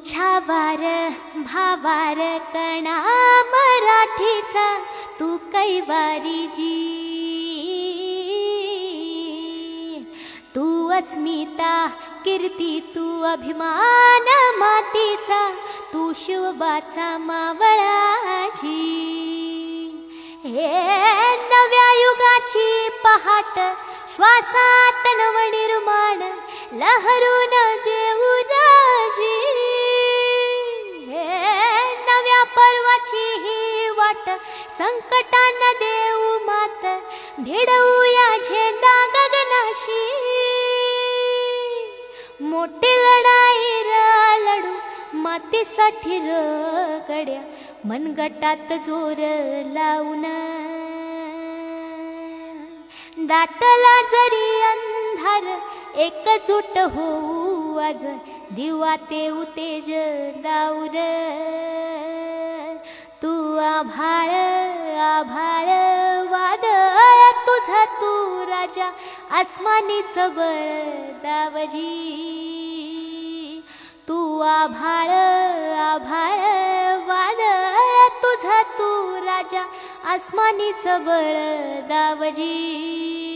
छावार भावार कणा मराठीचा तू कैवारी जी, तू अस्मिता कीर्ती तू अभिमान मातीचा, तू शिवबाचा मावळाजी। हे नव्या युगाची पहाट श्वासात नवनिर्माण लहरून देऊ राजी। हे नव्या पर्वाची ही वाट संकटांना देऊ मात, भिडवूया झेंडा गगनाशी। मोठी लढाई लढू मातीसाठी गड्या, मनगटात जोर लावून। दाटला जरी अंधार एकजूट होऊ आज, दिवा ते उतेज दाऊर। तू आभाळ आभाळ वादळ तुझा तू राजा, आसमानीच बळ दावजी। तू आभाळ आभाळ वादळ तुझा तू राजा, आसमानीच बळ दावजी।